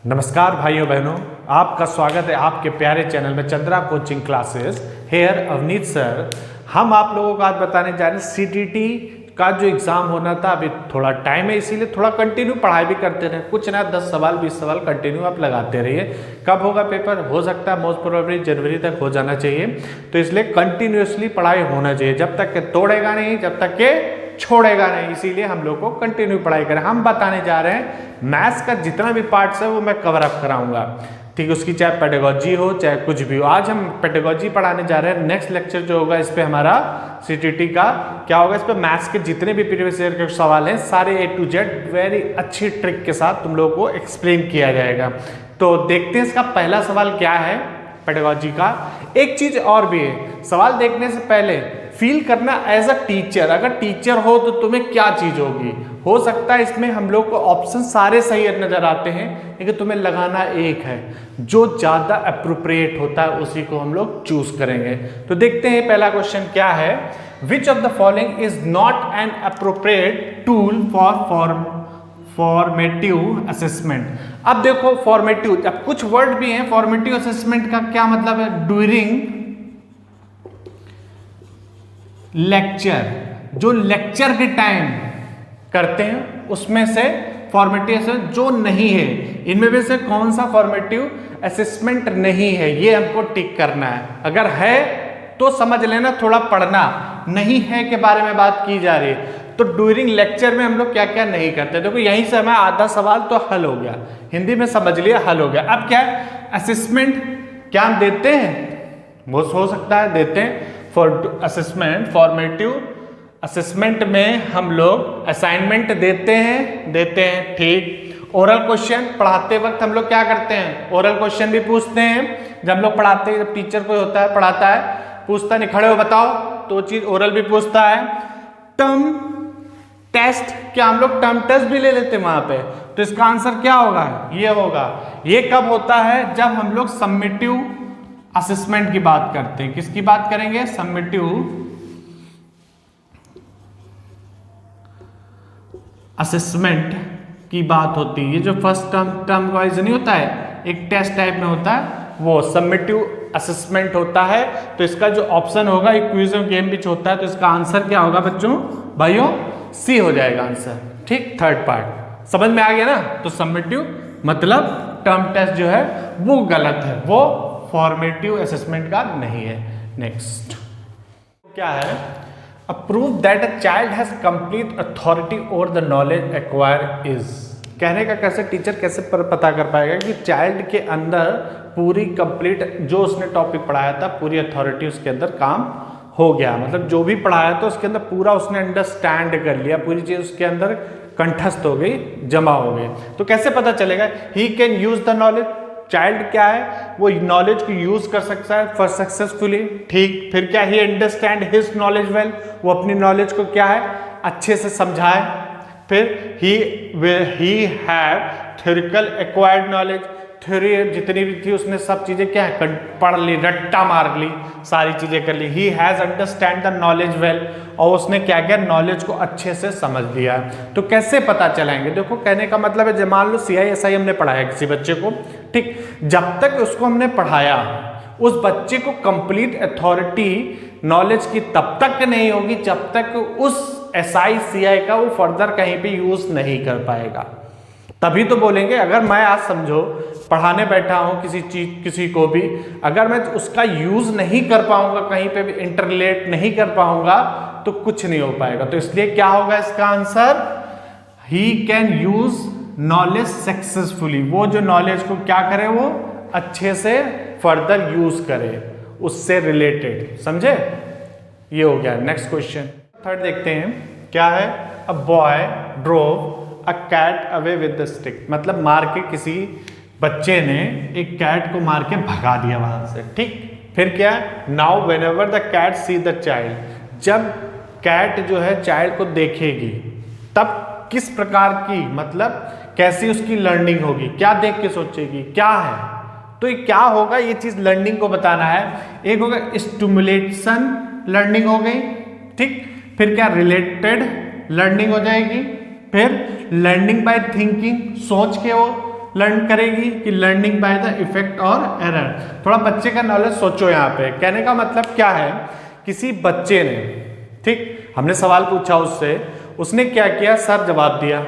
नमस्कार भाइयों बहनों, आपका स्वागत है आपके प्यारे चैनल में Chandra coaching classes. Here Avneet sir. हम आप लोगों को आज बताने जा रहे हैं सीटीटी का जो एग्ज़ाम होना था, अभी थोड़ा टाइम है, इसीलिए थोड़ा कंटिन्यू पढ़ाई भी करते रहे। कुछ ना 10 सवाल 20 सवाल कंटिन्यू आप लगाते रहिए। कब होगा पेपर? हो सकता है मोस्ट प्रोबेबली जनवरी तक हो जाना चाहिए, तो इसलिए कंटिन्यूसली पढ़ाई होना चाहिए। जब तक के तोड़ेगा नहीं, जब तक के छोड़ेगा नहीं, इसीलिए हम लोग को कंटिन्यू पढ़ाई करें। हम बताने जा रहे हैं मैथ्स का जितना भी पार्ट्स है वो मैं कवर अप कराऊंगा, ठीक है। उसकी चाहे पेडागोजी हो चाहे कुछ भी हो। आज हम पेडागोजी पढ़ाने जा रहे हैं। नेक्स्ट लेक्चर जो होगा इस पे हमारा सीटीटी का क्या होगा, इस पे मैथ्स के जितने भी प्रीवियस ईयर के सवाल हैं सारे A to Z वेरी अच्छी ट्रिक के साथ तुम लोगों को एक्सप्लेन किया जाएगा। तो देखते हैं इसका पहला सवाल क्या है पेडागोजी का। एक चीज और भी है, सवाल देखने से पहले फील करना एज अ टीचर। अगर टीचर हो तो तुम्हें क्या चीज होगी। हो सकता है इसमें हम लोग को ऑप्शन सारे सही नजर आते हैं, लेकिन तुम्हें लगाना एक है, जो ज्यादा अप्रोप्रिएट होता है उसी को हम लोग चूज करेंगे। तो देखते हैं पहला क्वेश्चन क्या है। Which of the following is not an appropriate tool for formative assessment. अब देखो फॉर्मेटिव, अब कुछ वर्ड भी हैं। फॉर्मेटिव असेसमेंट का क्या मतलब है? ड्यूरिंग लेक्चर, जो लेक्चर के टाइम करते हैं उसमें से फॉर्मेटिव असेसमेंट जो नहीं है, इनमें भी से कौन सा फॉर्मेटिव असेसमेंट नहीं है, ये हमको टिक करना है। अगर है तो समझ लेना, थोड़ा पढ़ना। नहीं है के बारे में बात की जा रही है, तो ड्यूरिंग लेक्चर में हम लोग क्या क्या नहीं करते। देखो यहीं से हमें आधा सवाल तो हल हो गया, हिंदी में समझ लिया, हल हो गया। अब क्या है, असेसमेंट क्या हम देते हैं? वो हो सकता है देते हैं फॉर असेसमेंट, फॉर्मेटिव असेसमेंट में हम लोग असाइनमेंट देते हैं, ठीक। ओरल क्वेश्चन पढ़ाते वक्त हम लोग क्या करते हैं? ओरल क्वेश्चन भी पूछते हैं। जब हम लोग पढ़ाते हैं, जब टीचर कोई होता है पढ़ाता है, पूछता नहीं खड़े हो बताओ, तो चीज ओरल भी पूछता है। टर्म टेस्ट, क्या हम लोग टर्म टेस्ट भी ले लेते हैं वहां पे? तो इसका आंसर क्या होगा? ये होगा। ये कब होता है? जब हम लोग सबमिटिव असेसमेंट की बात करते हैं। किसकी बात करेंगे? सबमिटिव असेसमेंट की बात होती है। ये जो फर्स्ट टर्म वाइज नहीं होता है, एक टेस्ट टाइप में होता है, वो सबमिटिव असेसमेंट होता है। तो इसका जो ऑप्शन होगा, एक क्विज और गेम भी होता है, तो इसका आंसर क्या होगा बच्चों? भाइयों सी हो जाएगा आंसर, ठीक। थर्ड पार्ट समझ में आ गया ना। तो सबमिटिव मतलब टर्म टेस्ट जो है वो गलत है, वो फॉर्मेटिव असेसमेंट का नहीं है। नेक्स्ट क्या है? Approve that a child has complete authority over the knowledge acquire is. कहने का कैसे टीचर कैसे पता कर पाएगा कि चाइल्ड के अंदर पूरी कंप्लीट जो उसने टॉपिक पढ़ाया था, पूरी अथॉरिटी उसके अंदर काम हो गया। मतलब जो भी पढ़ाया था उसके अंदर पूरा उसने अंडरस्टैंड कर लिया, पूरी चीज उसके अंदर कंठस्थ हो गई, जमा हो गई। तो कैसे पता चलेगा? He can use the knowledge. Child क्या है? वो नॉलेज को यूज कर सकता है फॉर सक्सेसफुली, ठीक। फिर क्या? ही अंडरस्टैंड हिज नॉलेज वेल, वो अपनी नॉलेज को क्या है अच्छे से समझाए। फिर he have theoretical acquired knowledge, theory जितनी भी थी उसने सब चीजें क्या है पढ़ ली, रट्टा मार ली, सारी चीजें कर ली। He has understand the knowledge well, और उसने क्या किया? नॉलेज को अच्छे से समझ लिया। तो कैसे पता चलाएंगे? देखो कहने का मतलब है, मान लो CISI हमने पढ़ाया किसी बच्चे को, ठीक। जब तक उसको हमने पढ़ाया, उस बच्चे को कंप्लीट अथॉरिटी नॉलेज की तब तक नहीं होगी जब तक उस SI का वो फर्दर कहीं पे यूज नहीं कर पाएगा। तभी तो बोलेंगे। अगर मैं आज समझो पढ़ाने बैठा हूं किसी चीज, किसी को भी, अगर मैं उसका यूज नहीं कर पाऊंगा, कहीं पे भी इंटरलेट नहीं कर पाऊंगा, तो कुछ नहीं हो पाएगा। तो इसलिए क्या होगा इसका answer? He can use knowledge successfully. वो जो नॉलेज को क्या करे, वो अच्छे से फर्दर यूज करे, उससे रिलेटेड, समझे? ये हो गया। नेक्स्ट क्वेश्चन थर्ड देखते हैं क्या है। A boy drove a cat away with the stick. मतलब मार के किसी बच्चे ने एक कैट को मार के भगा दिया वहां से, ठीक। फिर क्या? Now whenever the cat see the child, जब कैट जो है चाइल्ड को देखेगी तब किस प्रकार की, मतलब कैसी उसकी लर्निंग होगी, क्या देख के सोचेगी, क्या है? तो ये क्या होगा, ये चीज लर्निंग को बताना है। एक होगा स्टिमुलेशन लर्निंग हो गई, ठीक। फिर क्या? रिलेटेड लर्निंग हो जाएगी। फिर लर्निंग बाय थिंकिंग, सोच के वो लर्न करेगी कि लर्निंग बाय द इफेक्ट और एरर। थोड़ा बच्चे का नॉलेज सोचो यहाँ पे, कहने का मतलब क्या है, किसी बच्चे ने, ठीक, हमने सवाल पूछा उससे, उसने क्या किया, सर जवाब दिया,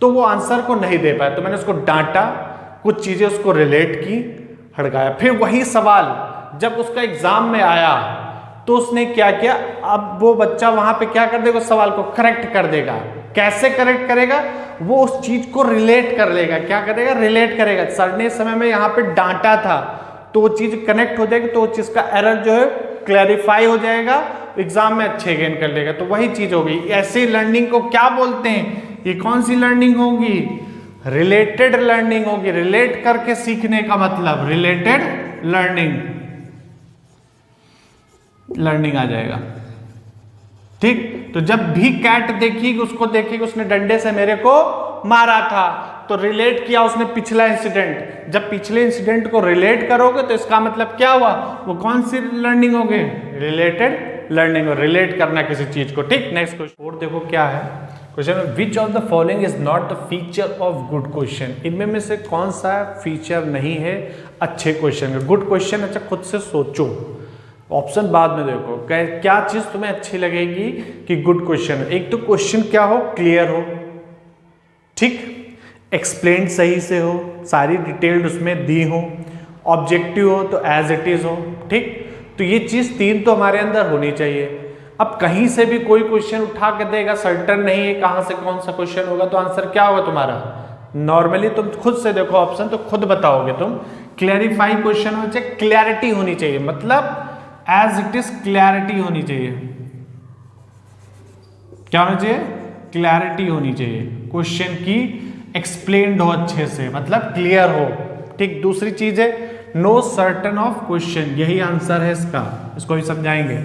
तो वो आंसर को नहीं दे पाया, तो मैंने उसको डांटा, कुछ चीजें उसको रिलेट की, हड़काया। फिर वही सवाल जब उसका एग्जाम में आया तो उसने क्या किया, अब वो बच्चा वहां पे क्या कर देगा, उस सवाल को करेक्ट कर देगा। कैसे करेक्ट करेगा, वो उस चीज को रिलेट कर लेगा। क्या करेगा, रिलेट करेगा। सर ने समय में यहाँ पे डांटा था तो वो चीज कनेक्ट हो जाएगी, तो वो चीज का एरर जो है क्लैरिफाई हो जाएगा, एग्जाम में अच्छे गेन कर लेगा। तो वही चीज हो गई। ऐसी लर्निंग को क्या बोलते हैं, ये कौन सी लर्निंग होगी, रिलेटेड लर्निंग होगी। रिलेट करके सीखने का मतलब रिलेटेड लर्निंग आ जाएगा। ठीक, तो जब भी कैट देखिएगी, उसको देखिएगी उसने डंडे से मेरे को मारा था, तो रिलेट किया उसने पिछला इंसिडेंट। जब पिछले इंसिडेंट को रिलेट करोगे तो इसका मतलब क्या हुआ, वो कौन सी लर्निंग होगी, रिलेटेड लर्निंग, और रिलेट करना किसी चीज को। ठीक, नेक्स्ट क्वेश्चन और देखो क्या है question, which of the following is not the feature of good question. इनमें में से कौन सा फीचर नहीं है अच्छे क्वेश्चन का। गुड क्वेश्चन, अच्छा खुद से सोचो, ऑप्शन बाद में देखो क्या चीज तुम्हें अच्छी लगेगी कि गुड क्वेश्चन। एक तो क्वेश्चन क्या हो, क्लियर हो, ठीक, एक्सप्लेन सही से हो, सारी डिटेल्ड उसमें दी हो, ऑब्जेक्टिव हो तो एज इट इज हो। ठीक, तो ये चीज तीन तो हमारे अंदर होनी चाहिए। अब कहीं से भी कोई क्वेश्चन उठा के देगा, सर्टन नहीं है कहां से कौन सा क्वेश्चन होगा, तो आंसर क्या होगा तुम्हारा। नॉर्मली तुम खुद से देखो ऑप्शन तो खुद बताओगे तुम। क्लैरिफाई क्वेश्चन होना चाहिए, क्लैरिटी होनी चाहिए, मतलब एज इट इज क्लैरिटी होनी चाहिए। क्या होना चाहिए, क्लैरिटी होनी चाहिए, क्वेश्चन की एक्सप्लेन्ड हो अच्छे से, मतलब क्लियर हो। ठीक, दूसरी चीज है नो सर्टन ऑफ क्वेश्चन, यही आंसर है इसका, इसको भी समझाएंगे।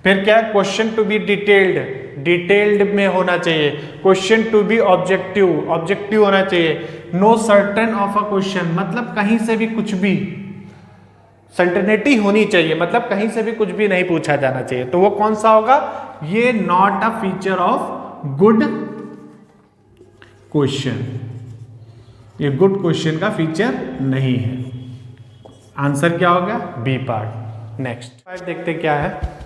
फिर क्या है, क्वेश्चन टू बी डिटेल्ड में होना चाहिए, क्वेश्चन टू बी ऑब्जेक्टिव होना चाहिए। Know certain of a question, मतलब कहीं से भी कुछ भी, सर्टेनिटी होनी चाहिए, मतलब कहीं से भी कुछ भी नहीं पूछा जाना चाहिए। तो वो कौन सा होगा, ये not a feature of good question, ये गुड क्वेश्चन का फीचर नहीं है। आंसर क्या होगा, बी पार्ट। नेक्स्ट देखते क्या है,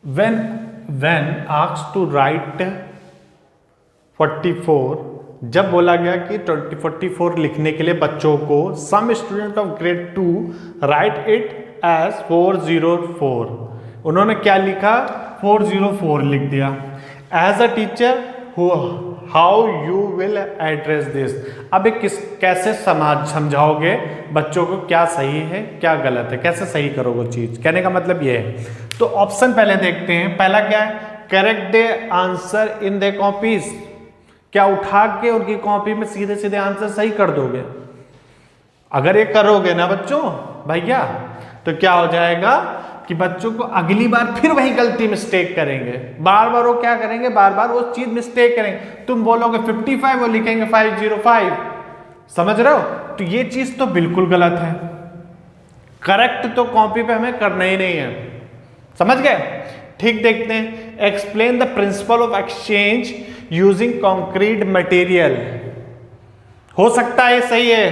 when asked to write 44, जब बोला गया कि 44 लिखने के लिए बच्चों को some student of grade 2 write it as 404, उन्होंने क्या लिखा, 404 लिख दिया। As a teacher how you will address this, अब कैसे समझाओगे बच्चों को क्या सही है क्या गलत है, कैसे सही करोगे चीज। कहने का मतलब ये है। तो ऑप्शन पहले देखते हैं, पहला क्या है, correct the answer in the copies, क्या उठा के उनकी कॉपी में सीधे सीधे आंसर सही कर दोगे। अगर ये करोगे ना बच्चों भैया, तो क्या हो जाएगा कि बच्चों को अगली बार फिर वही गलती मिस्टेक करेंगे, बार बार वो क्या करेंगे, बार बार वो चीज मिस्टेक करेंगे। तुम बोलोगे 55, वो लिखेंगे 505, समझ रहे हो। तो ये चीज तो बिल्कुल गलत है। करेक्ट तो कॉपी पे हमें करना ही नहीं है, समझ गए। ठीक, देखते हैं, explain the principle of exchange using concrete material, हो सकता है सही है,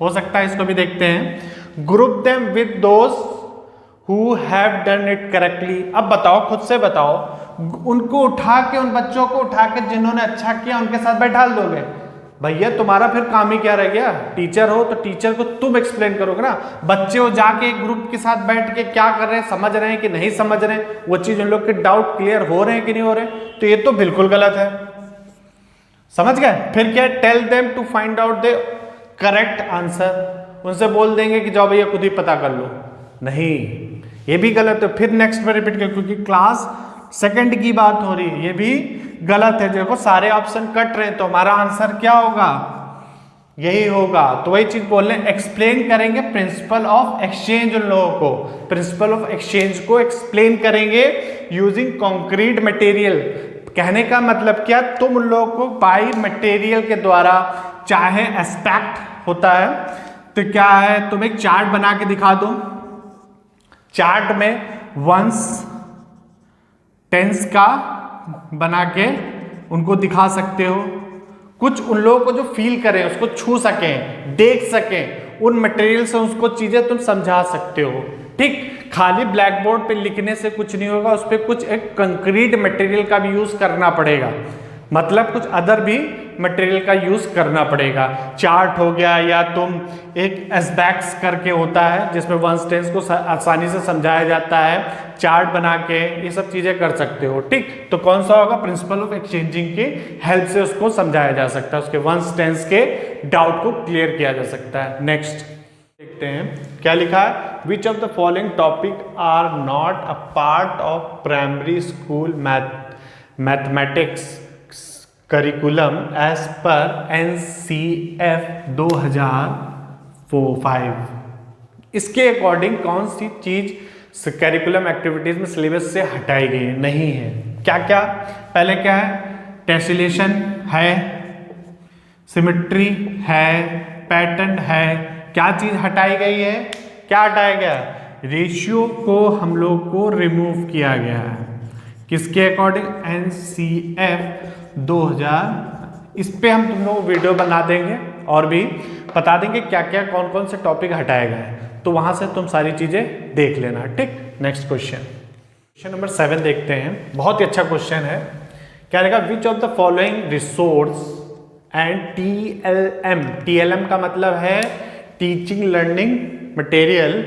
हो सकता है, इसको भी देखते हैं। Group them with those who have done it correctly, अब बताओ, खुद से बताओ, उनको उठा के, उन बच्चों को उठा के जिन्होंने अच्छा किया उनके साथ बैठा दोगे। भैया तुम्हारा फिर काम ही क्या रह गया, टीचर हो तो टीचर को तुम एक्सप्लेन करोगे ना। बच्चे हो जाके एक ग्रुप के साथ बैठ के क्या कर रहे हैं, समझ रहे हैं कि नहीं समझ रहे हैं, वो चीज उन लोग के डाउट क्लियर हो रहे हैं कि नहीं हो रहे, तो ये तो बिल्कुल गलत है, समझ गए। फिर क्या, tell them to find out the correct answer, उनसे बोल देंगे कि जाओ भैया खुद ही पता कर लो, नहीं, ये भी गलत है। फिर नेक्स्ट में रिपीट कर, क्योंकि क्लास सेकंड की बात हो रही है, ये भी गलत है। देखो सारे ऑप्शन कट रहे हैं, तो हमारा आंसर क्या होगा, यही होगा। तो वही चीज बोल रहे हैं, एक्सप्लेन करेंगे प्रिंसिपल ऑफ एक्सचेंज, उन लोगों को प्रिंसिपल ऑफ एक्सचेंज को एक्सप्लेन करेंगे यूजिंग कॉन्क्रीट मटेरियल। कहने का मतलब क्या, तुम उन लोगों को बाई मटेरियल के द्वारा, चाहे एस्पेक्ट होता है तो क्या है, तुम एक चार्ट बना के दिखा दो, चार्ट में वंस टेंस का बना के उनको दिखा सकते हो, कुछ उन लोगों को जो फील करें, उसको छू सकें, देख सकें, उन मटेरियल से उसको चीजें तुम समझा सकते हो। ठीक, खाली ब्लैक बोर्ड पे लिखने से कुछ नहीं होगा, उस पर कुछ एक कंक्रीट मटेरियल का भी यूज करना पड़ेगा, मतलब कुछ अदर भी मटेरियल का यूज करना पड़ेगा। चार्ट हो गया, या तुम एक एसबैक्स करके होता है जिसमें वन टेंस को आसानी से समझाया जाता है, चार्ट बना के ये सब चीजें कर सकते हो। ठीक, तो कौन सा होगा, प्रिंसिपल ऑफ एक्सचेंजिंग की हेल्प से उसको समझाया जा सकता है, उसके वन टेंस के डाउट को क्लियर किया जा सकता है। नेक्स्ट देखते हैं क्या लिखा है, which of the following topic are not a part of primary school mathematics curriculum as per NCF 2005। इसके अकॉर्डिंग कौन सी चीज करिकुलम एक्टिविटीज में सिलेबस से हटाई गई है, नहीं है। क्या क्या, पहले क्या है, टेसिलेशन है, सिमेट्री है, पैटर्न है। क्या चीज हटाई गई है, क्या हटाया गया, रेशियो को हम लोग को रिमूव किया गया है। किसके अकॉर्डिंग, NCF 2000। इस पे हम तुम लोग वीडियो बना देंगे और भी बता देंगे क्या क्या कौन कौन से टॉपिक हटाए गए हैं, तो वहां से तुम सारी चीजें देख लेना। ठीक, नेक्स्ट क्वेश्चन नंबर 7 देखते हैं, बहुत ही अच्छा क्वेश्चन है। क्या रहेगा, विच of the following resource and TLM का मतलब है teaching learning material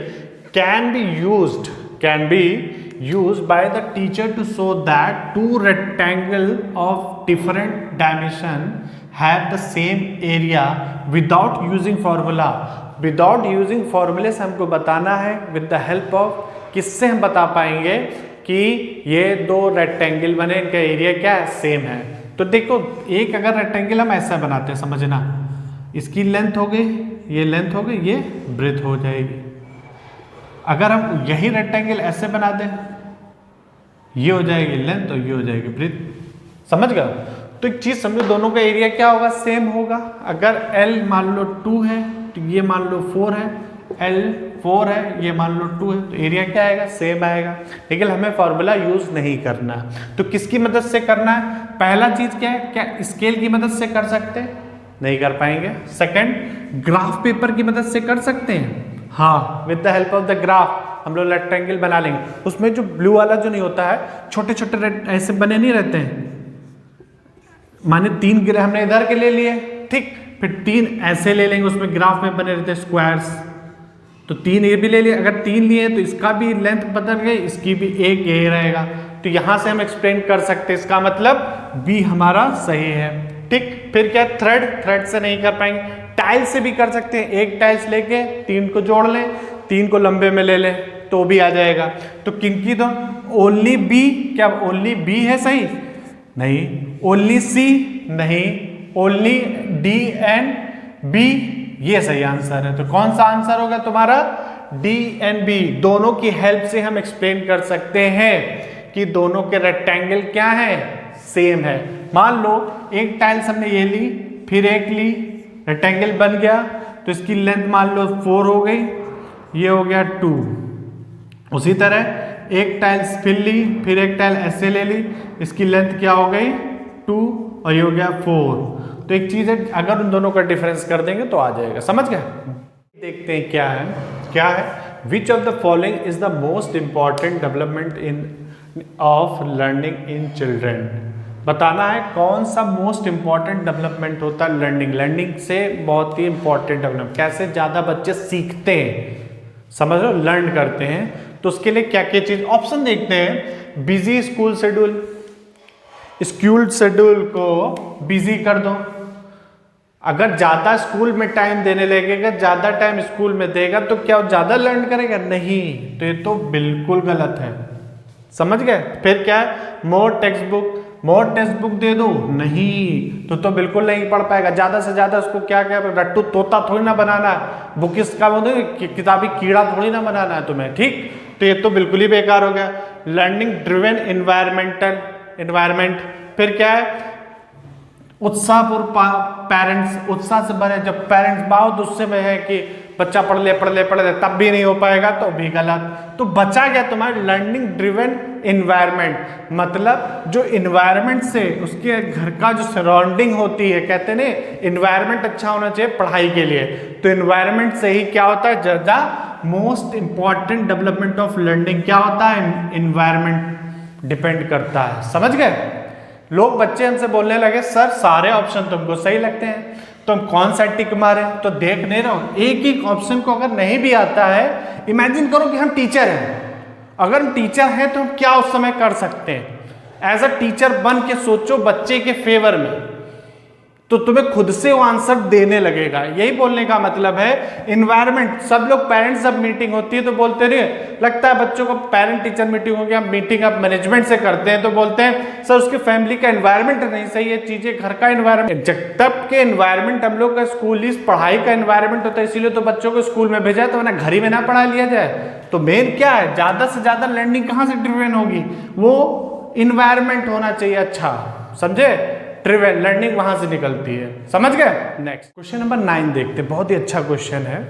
can be used by the teacher to show that two rectangle of different dimension have the same area without using formula। without using formula से हमको बताना है, with the help of किससे हम बता पाएंगे कि ये दो रेक्टेंगल बने, इनका एरिया क्या है, सेम है। तो देखो, एक अगर रेक्टेंगल हम ऐसा बनाते हैं, समझना, इसकी लेंथ हो गई, ये लेंथ हो गई, ये ब्रेथ हो जाएगी। अगर हम यही रेक्टेंगल ऐसे बना दें, ये हो जाएगी लेंथ और ये हो जाएगी ब्रेथ, समझ गए। तो एक चीज समझो, दोनों का एरिया क्या होगा, सेम होगा। अगर L मान लो 2 है तो ये मान लो 4 है, L 4 है, ये मान लो 2 है, तो एरिया क्या आएगा, सेम आएगा। लेकिन हमें फॉर्मूला यूज नहीं करना, तो किसकी मदद से करना है, पहला चीज क्या है, क्या स्केल की मदद से कर सकते हैं, नहीं कर पाएंगे। सेकंड, ग्राफ पेपर की मदद से कर सकते हैं, हाँ, with the help of the graph हम लोग रेक्टेंगल बना लेंगे। उसमें जो ब्लू वाला जो नहीं होता है, छोटे छोटे ऐसे बने नहीं रहते हैं, माने 3 गिरे हमने इधर के ले लिए, ठीक, फिर 3 ऐसे ले लेंगे, उसमें ग्राफ में बने रहते हैं स्क्वायर्स, तो 3 ये भी ले लिए। अगर 3 लिए तो इसका भी लेंथ बदल गई, इसकी भी एक यही रहेगा, तो यहां से हम एक्सप्लेन कर सकते हैं, इसका मतलब बी हमारा सही है। ठीक, फिर क्या, थ्रेड से नहीं कर पाएंगे, टाइल से भी कर सकते हैं, एक टाइल्स लेके 3 को जोड़ लें, 3 को लंबे में ले लें तो भी आ जाएगा। तो किनकी, तो ओनली बी, क्या ओनली बी है सही, नहीं, ओनली सी नहीं, ओनली डी एंड बी, ये सही आंसर है। तो कौन सा आंसर होगा तुम्हारा, डी एंड बी। दोनों की हेल्प से हम एक्सप्लेन कर सकते हैं कि दोनों के रेक्टेंगल क्या है, सेम है। मान लो एक टाइल्स हमने ये ली, फिर एक ली, रेक्टेंगल बन गया, तो इसकी लेंथ मान लो 4 हो गई, ये हो गया 2। उसी तरह एक टाइल्स फिर ली, फिर एक टाइल ऐसे ले ली, इसकी लेंथ क्या हो गई 2 और ये हो गया 4। तो एक चीज है, अगर उन दोनों का डिफरेंस कर देंगे तो आ जाएगा, समझ गए। देखते हैं क्या है, which of the following is the most important development in of learning in children. बताना है कौन सा मोस्ट इंपॉर्टेंट डेवलपमेंट होता है लर्निंग से, बहुत ही इंपॉर्टेंट डेवलपमेंट, कैसे ज्यादा बच्चे सीखते हैं, समझ लो, लर्न करते हैं। तो उसके लिए क्या क्या चीज, ऑप्शन देखते हैं, बिजी स्कूल शेड्यूल को बिजी कर दो। अगर ज्यादा स्कूल में टाइम देने लगेगा, ज्यादा टाइम स्कूल में देगा, तो क्या वो ज्यादा लर्न करेगा, नहीं, तो ये तो बिल्कुल गलत है, समझ गए। फिर क्या है, मोर टेक्स्ट बुक दे दो, नहीं, तो बिल्कुल नहीं पढ़ पाएगा। ज्यादा से ज्यादा उसको क्या रट्टू तोता थोड़ी ना बनाना है, बुक इसका किताबी कीड़ा थोड़ी ना बनाना है तुम्हें, ठीक। तो ये तो बिल्कुल ही बेकार हो गया। लर्निंग ड्रिवन एनवायरमेंट, फिर क्या है, उत्साहपूर्ण पेरेंट्स, उत्साह से भरे, जब पेरेंट्स बहुत उससे में है कि बच्चा पढ़ ले तब भी नहीं हो पाएगा तो भी गलत। तो बचा गया तुम्हारा लर्निंग ड्रिवन इन्वायरमेंट, मतलब जो इन्वायरमेंट से उसके घर का जो सराउंडिंग होती है, कहते हैं ना इन्वायरमेंट अच्छा होना चाहिए पढ़ाई के लिए, तो इन्वायरमेंट से ही क्या होता है, ज़्यादा most important development of learning क्या होता है, इन्वायरमेंट डिपेंड करता है। समझ गए? लोग बच्चे हमसे बोलने लगे सर सारे ऑप्शन तुमको सही लगते हैं, तुम कौन सा टिक मारे, तो देख नहीं रहा हूं एक एक ऑप्शन को अगर नहीं भी आता है, इमेजिन करो कि हम टीचर हैं, अगर हम टीचर हैं तो हम क्या उस समय कर सकते हैं। एज अ टीचर बन के सोचो बच्चे के फेवर में, तो तुम्हें खुद से वो आंसर देने लगेगा। यही बोलने का मतलब है इन्वायरमेंट। सब लोग पेरेंट्स जब मीटिंग होती है तो बोलते नहीं, लगता है बच्चों को पेरेंट टीचर मीटिंग हो गया, मीटिंग आप मैनेजमेंट से करते हैं तो बोलते हैं सर उसके फैमिली का एनवायरमेंट नहीं सही है, चीजें घर का एनवायरमेंट, जब तक के एनवायरमेंट हम लोग का स्कूल इस पढ़ाई का एनवायरमेंट होता है, इसीलिए तो बच्चों को स्कूल में भेजा तो ना घर ही में ना पढ़ा लिया जाए। तो मेन क्या है, ज्यादा से ज्यादा लर्निंग कहाँ से ड्रिवन होगी, वो इन्वायरमेंट होना चाहिए अच्छा, समझे, ड्रिवन लर्निंग वहां से निकलती है। समझ गए? नेक्स्ट क्वेश्चन नंबर 9 देखते हैं, बहुत ही अच्छा क्वेश्चन है।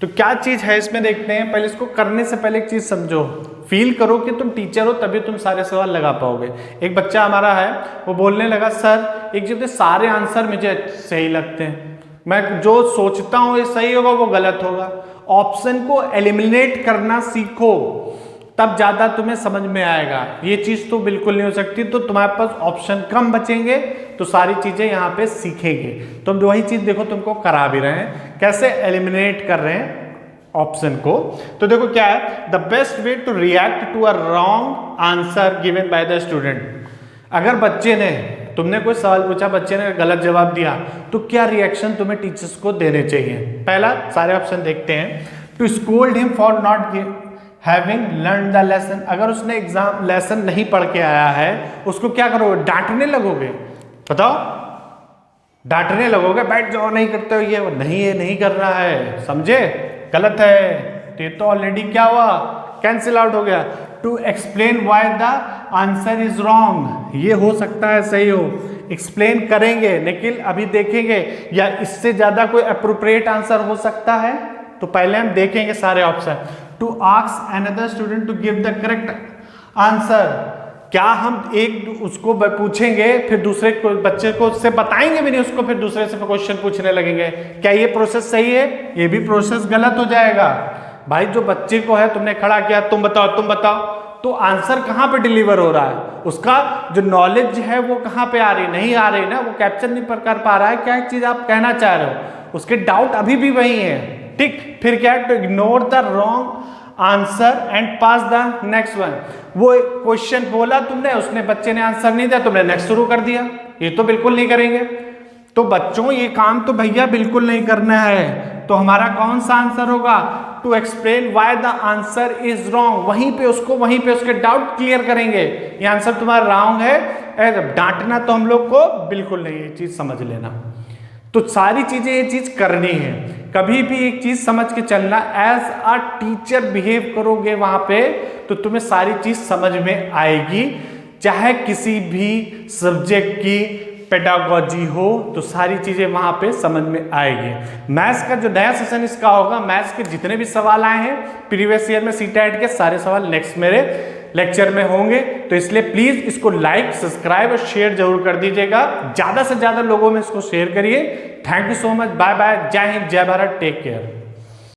तो क्या चीज है इसमें देखते हैं, पहले इसको करने से पहले एक चीज समझो, फील करो कि तुम टीचर हो तभी तुम सारे सवाल लगा पाओगे। एक बच्चा हमारा है, वो बोलने लगा सर एक जगह सारे आंसर मुझे सही लगते हैं, मैं जो सोचता हूँ ये सही होगा वो गलत होगा। ऑप्शन को एलिमिनेट करना सीखो, तब ज्यादा तुम्हें समझ में आएगा। ये चीज तो बिल्कुल नहीं हो सकती, तो तुम्हारे पास ऑप्शन कम बचेंगे तो सारी चीजें यहाँ पे सीखेंगे। तो हम वही चीज देखो तुमको करा भी रहे हैं, कैसे एलिमिनेट कर रहे हैं ऑप्शन को। तो देखो क्या है, the best way to react to a wrong answer given by the student. अगर बच्चे ने, तुमने कोई सवाल पूछा, बच्चे ने गलत जवाब दिया, तो क्या रिएक्शन तुम्हें टीचर्स को देने चाहिए। पहला, सारे ऑप्शन देखते हैं, to scold him for not having learn the lesson. अगर उसने एग्जाम लेसन नहीं पढ़ के आया है, उसको क्या करोगे, डांटने लगोगे, बताओ, डांटने लगोगे, बैठ जाओ नहीं करते हो ये, नहीं ये नहीं करना है, समझे, गलत है, तो ये तो ऑलरेडी क्या हुआ, कैंसिल आउट हो गया। To explain why the answer is wrong, ये हो सकता है सही हो, एक्सप्लेन करेंगे, लेकिन अभी देखेंगे या इससे ज्यादा कोई अप्रोप्रिएट आंसर हो सकता है, तो पहले हम देखेंगे सारे option. To ask another student to give the correct answer, क्या हम एक उसको पूछेंगे फिर दूसरे को, बच्चे को उससे बताएंगे भी नहीं, उसको फिर दूसरे से क्वेश्चन पूछने लगेंगे, क्या ये प्रोसेस सही है, ये भी प्रोसेस गलत हो जाएगा। भाई जो बच्चे को है तुमने खड़ा किया, तुम बताओ, तो आंसर कहाँ पे डिलीवर हो रहा है, उसका जो नॉलेज है वो कहाँ पे आ रही, नहीं आ रही ना, वो कैप्चर नहीं कर पा रहा है क्या चीज आप कहना चाह रहे हो, उसके डाउट अभी भी वही है, ठीक। फिर क्या, to ignore the wrong answer and pass the next one. वो क्वेश्चन बोला तुमने, उसने बच्चे ने आंसर नहीं दिया, तुमने नेक्स्ट शुरू कर दिया, ये तो बिल्कुल नहीं करेंगे। तो बच्चों ये काम तो भैया बिल्कुल नहीं करना है। तो हमारा कौन सा आंसर होगा, to explain why the answer is wrong, वहीं पे उसके डाउट क्लियर करेंगे, ये आंसर तुम्हारा रॉन्ग है। डांटना तो हम लोग को बिल्कुल नहीं, ये चीज समझ लेना। तो सारी चीजें ये चीज करनी है, कभी भी एक चीज समझ के चलना, एज अ टीचर बिहेव करोगे वहां पे तो तुम्हें सारी चीज समझ में आएगी, चाहे किसी भी सब्जेक्ट की पेडागोजी हो, तो सारी चीजें वहां पे समझ में आएगी। मैथ्स का जो नया सेशन इसका होगा, मैथ्स के जितने भी सवाल आए हैं प्रीवियस ईयर में सीटेट के, सारे सवाल नेक्स्ट मेरे लेक्चर में होंगे, तो इसलिए प्लीज इसको लाइक, सब्सक्राइब और शेयर जरूर कर दीजिएगा, ज्यादा से ज्यादा लोगों में इसको शेयर करिए। Thank you so much, bye bye, जय हिंद, जय भारत, टेक केयर।